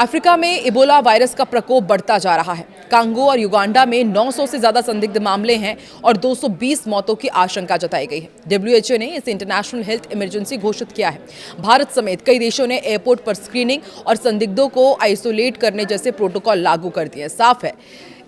Africa में Ebola virus का प्रकोप बढ़ता जा रहा है। कांगो और युगांडा में 900 से ज्यादा संदिग्ध मामले हैं और 220 मौतों की आशंका जताई गई है। डब्ल्यूएचओ ने इसे इंटरनेशनल हेल्थ इमरजेंसी घोषित किया है। भारत समेत कई देशों ने एयरपोर्ट पर स्क्रीनिंग और संदिग्धों को आइसोलेट करने जैसे प्रोटोकॉल लागू कर दिए। साफ है,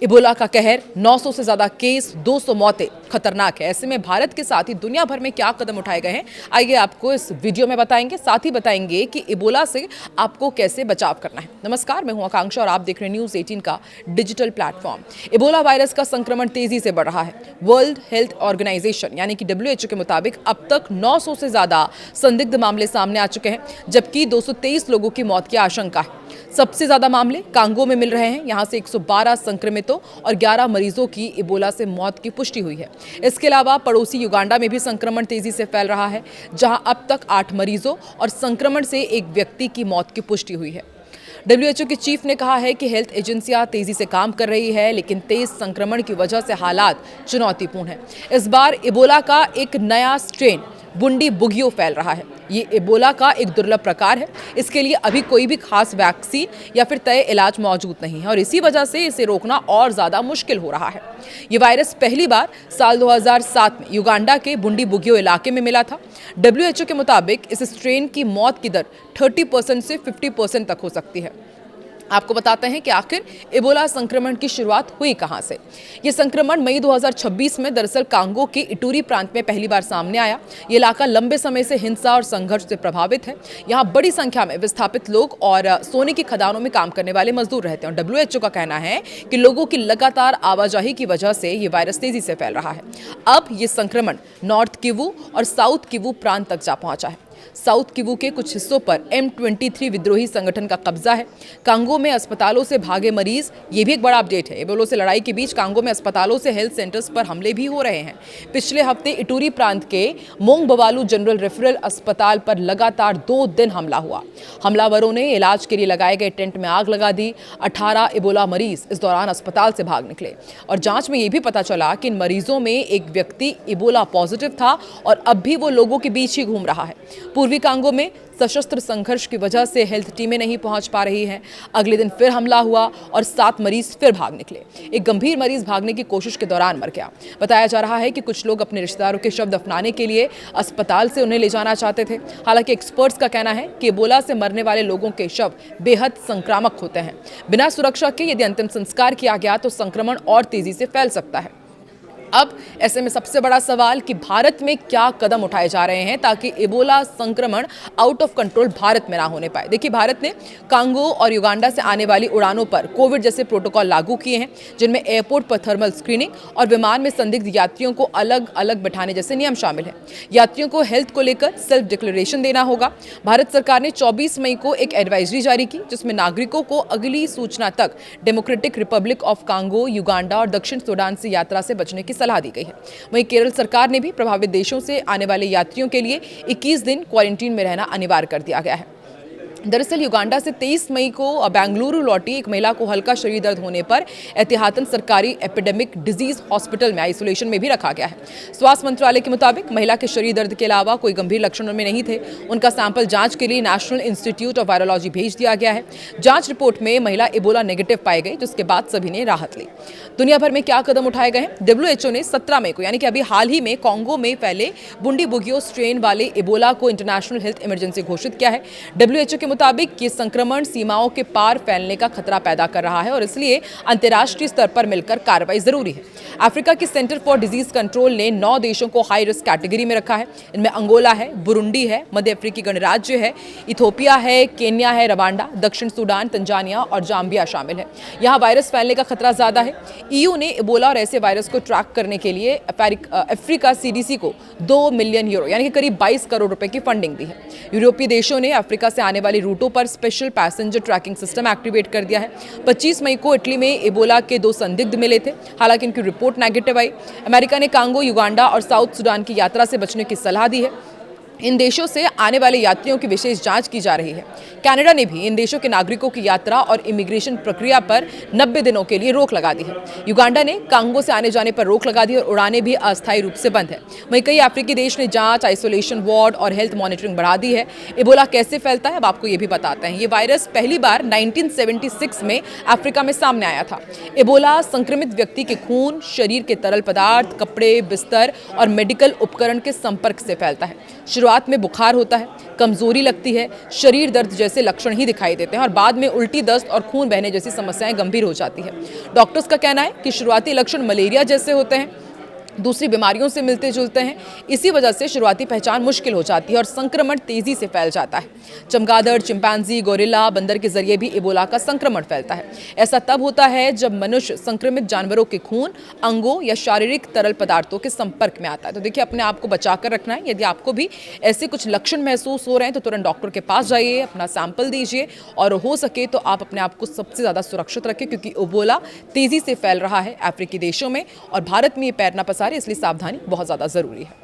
इबोला का कहर, 900 से ज्यादा केस, 200 मौतें, खतरनाक है। ऐसे में भारत के साथ ही दुनिया भर में क्या कदम उठाए गए हैं, आइए आपको इस वीडियो में बताएंगे। साथ ही बताएंगे कि इबोला से आपको कैसे बचाव करना है। नमस्कार, मैं हूं आकांक्षा और आप देख रहे हैं न्यूज़ 18 का डिजिटल प्लेटफॉर्म। इबोला वायरस का संक्रमण तेजी से बढ़ रहा है। वर्ल्ड हेल्थ ऑर्गेनाइजेशन यानी कि डब्ल्यूएचओ के मुताबिक अब तक 900 से ज्यादा संदिग्ध मामले सामने आ चुके हैं, जबकि 223 लोगों की मौत की आशंका है। सबसे ज्यादा मामले कांगो में मिल रहे हैं। यहां से 112 संक्रमितों और 11 मरीजों की इबोला से मौत की पुष्टि हुई है। इसके अलावा पड़ोसी युगांडा में भी संक्रमण तेजी से फैल रहा है, जहां अब तक 8 मरीजों और संक्रमण से एक व्यक्ति की मौत की पुष्टि हुई है। डब्ल्यूएचओ के चीफ ने कहा है कि हेल्थ एजेंसियां तेजी से काम कर रही है, लेकिन तेज संक्रमण की वजह से हालात चुनौतीपूर्ण है। इस बार इबोला का एक नया स्ट्रेन बुंडी बुगियो फैल रहा है। ये इबोला का एक दुर्लभ प्रकार है। इसके लिए अभी कोई भी खास वैक्सीन या फिर तय इलाज मौजूद नहीं है और इसी वजह से इसे रोकना और ज्यादा मुश्किल हो रहा है। ये वायरस पहली बार साल 2007 में युगांडा के बुंडी बुगियो इलाके में मिला था। डब्ल्यूएचओ के मुताबिक इस स्ट्रेन की मौत की दर 30% से 50% तक हो सकती है। आपको बताते हैं कि आखिर इबोला संक्रमण की शुरुआत हुई कहां से। यह संक्रमण मई 2026 में दरअसल कांगो के इटूरी प्रांत में पहली बार सामने आया। यह इलाका लंबे समय से हिंसा और संघर्ष से प्रभावित है। यहां बड़ी संख्या में विस्थापित लोग और सोने की खदानों में काम करने वाले मजदूर रहते हैं और डब्ल्यूएचओ का कहना है कि लोगों की लगातार आवाजाही की वजह से यह वायरस तेजी से फैल रहा है। अब यह संक्रमण नॉर्थ किवू और साउथ किवू प्रांत तक जा पहुंचा है। साउथ किवू के कुछ हिस्सों पर M23 विद्रोही संगठन का कब्जा है। कांगो में अस्पतालों से भागे मरीज, ये भी एक बड़ा अपडेट है। इबोला से लड़ाई के बीच कांगो में अस्पतालों से हेल्थ सेंटर्स पर हमले भी हो रहे हैं। पिछले हफ्ते इटूरी प्रांत के मोंगबवालू जनरल रेफरल अस्पताल पर लगातार 2 दिन हमला हुआ। हमलावरों ने इलाज के लिए लगाए गए टेंट में आग लगा दी। 18 इबोला मरीज इस दौरान अस्पताल से भाग निकले और जांच में यह भी पता चला कि इन मरीजों में एक व्यक्ति इबोला पॉजिटिव था और अब भी वो लोगों के बीच ही घूम रहा है। पूर्वी कांगो में सशस्त्र संघर्ष की वजह से हेल्थ टीमें नहीं पहुंच पा रही हैं। अगले दिन फिर हमला हुआ और 7 मरीज फिर भाग निकले। एक गंभीर मरीज भागने की कोशिश के दौरान मर गया। बताया जा रहा है कि कुछ लोग अपने रिश्तेदारों के शव दफनाने के लिए अस्पताल से उन्हें ले जाना चाहते थे। हालांकि एक्सपर्ट्स का कहना है कि इबोला से मरने वाले लोगों के शव बेहद संक्रामक होते हैं। बिना सुरक्षा के यदि अंतिम संस्कार किया गया तो संक्रमण और तेजी से फैल सकता है। अब ऐसे में सबसे बड़ा सवाल कि भारत में क्या कदम उठाए जा रहे हैं ताकि इबोला संक्रमण आउट ऑफ कंट्रोल भारत में ना होने पाए। देखिए, भारत ने कांगो और युगांडा से आने वाली उड़ानों पर कोविड जैसे प्रोटोकॉल लागू किए हैं, जिनमें एयरपोर्ट पर थर्मल स्क्रीनिंग और विमान में संदिग्ध यात्रियों को अलग अलग बैठाने जैसे नियम शामिल हैं। यात्रियों को हेल्थ को लेकर सेल्फ डिक्लेरेशन देना होगा। भारत सरकार ने 24 मई को एक एडवाइजरी जारी की, जिसमें नागरिकों को अगली सूचना तक democratic Republic of Congo, Uganda और दक्षिण सूडान से यात्रा से बचने की सलाह दी गई है। वहीं केरल सरकार ने भी प्रभावित देशों से आने वाले यात्रियों के लिए 21 दिन क्वारंटीन में रहना अनिवार्य कर दिया गया है। दरअसल युगांडा से 23 मई को बेंगलुरु लौटी एक महिला को हल्का शरीर दर्द होने पर एहतियातन सरकारी एपिडेमिक डिजीज हॉस्पिटल में आइसोलेशन में भी रखा गया है। स्वास्थ्य मंत्रालय के मुताबिक महिला के शरीर दर्द के अलावा कोई गंभीर लक्षण में नहीं थे। उनका सैंपल जांच के लिए नेशनल इंस्टीट्यूट ऑफ वायरोलॉजी भेज दिया गया है। जांच रिपोर्ट में महिला इबोला नेगेटिव पाई गई, जिसके बाद सभी ने राहत ली। दुनिया भर में क्या कदम उठाए गए हैं? डब्ल्यूएचओ ने 17 मई को यानी कि अभी हाल ही में कांगो में फैले बुंडी बुगियो स्ट्रेन वाले इबोला को इंटरनेशनल हेल्थ इमरजेंसी घोषित किया है। डब्ल्यूएचओ के मुताबिक ये संक्रमण सीमाओं के पार फैलने का खतरा पैदा कर रहा है और इसलिए अंतर्राष्ट्रीय स्तर पर मिलकर कार्रवाई जरूरी है। अफ्रीका की सेंटर फॉर डिजीज कंट्रोल ने 9 देशों को हाई रिस्क कैटेगरी में रखा है। इनमें अंगोला है, बुरुंडी है, मध्य अफ्रीकी गणराज्य है, इथोपिया है, केन्या है, रवांडा, दक्षिण सूडान, तंजानिया और जाम्बिया शामिल है। यहाँ वायरस फैलने का खतरा ज्यादा है। ईयू ने इबोला और ऐसे वायरस को ट्रैक करने के लिए अफ्रीका सीडीसी को 2 मिलियन यूरो यानी कि करीब 22 करोड़ रुपए की फंडिंग दी है। यूरोपीय देशों ने अफ्रीका से आने वाली रूटों पर special passenger tracking system activate कर दिया है। 25 मई को इटली में इबोला के 2 संदिग्ध मिले थे, हालांकि इनकी रिपोर्ट नेगेटिव आई। अमेरिका ने कांगो, युगांडा और साउथ सूडान की यात्रा से बचने की सलाह दी है। इन देशों से आने वाले यात्रियों की विशेष जांच की जा रही है। कनाडा ने भी इन देशों के नागरिकों की यात्रा और इमिग्रेशन प्रक्रिया पर 90 दिनों के लिए रोक लगा दी है। युगांडा ने कांगो से आने जाने पर रोक लगा दी और उड़ानें भी अस्थायी रूप से बंद है। वहीं कई अफ्रीकी देश ने जांच, आइसोलेशन वार्ड और हेल्थ मॉनिटरिंग बढ़ा दी है। इबोला कैसे फैलता है, अब आपको ये भी बताते हैं। ये वायरस पहली बार 1976 में अफ्रीका में सामने आया था। इबोला संक्रमित व्यक्ति के खून, शरीर के तरल पदार्थ, कपड़े, बिस्तर और मेडिकल उपकरण के संपर्क से फैलता है। शुरुआत में बुखार होता है, कमजोरी लगती है, शरीर दर्द जैसे लक्षण ही दिखाई देते हैं और बाद में उल्टी, दस्त और खून बहने जैसी समस्याएं गंभीर हो जाती है। डॉक्टर्स का कहना है कि शुरुआती लक्षण मलेरिया जैसे होते हैं, दूसरी बीमारियों से मिलते जुलते हैं। इसी वजह से शुरुआती पहचान मुश्किल हो जाती है और संक्रमण तेजी से फैल जाता है। चमगादड़, चिंपैंजी, गोरिल्ला, बंदर के जरिए भी इबोला का संक्रमण फैलता है। ऐसा तब होता है जब मनुष्य संक्रमित जानवरों के खून, अंगों या शारीरिक तरल पदार्थों के संपर्क में आता है। तो देखिए, अपने आप को बचा कर रखना है। यदि आपको भी ऐसे कुछ लक्षण महसूस हो रहे हैं तो तुरंत डॉक्टर के पास जाइए, अपना सैंपल दीजिए और हो सके तो आप अपने आप को सबसे ज़्यादा सुरक्षित रखें, क्योंकि इबोला तेजी से फैल रहा है अफ्रीकी देशों में और भारत में ये पैर न पसारे, इसलिए सावधानी बहुत ज़्यादा ज़रूरी है।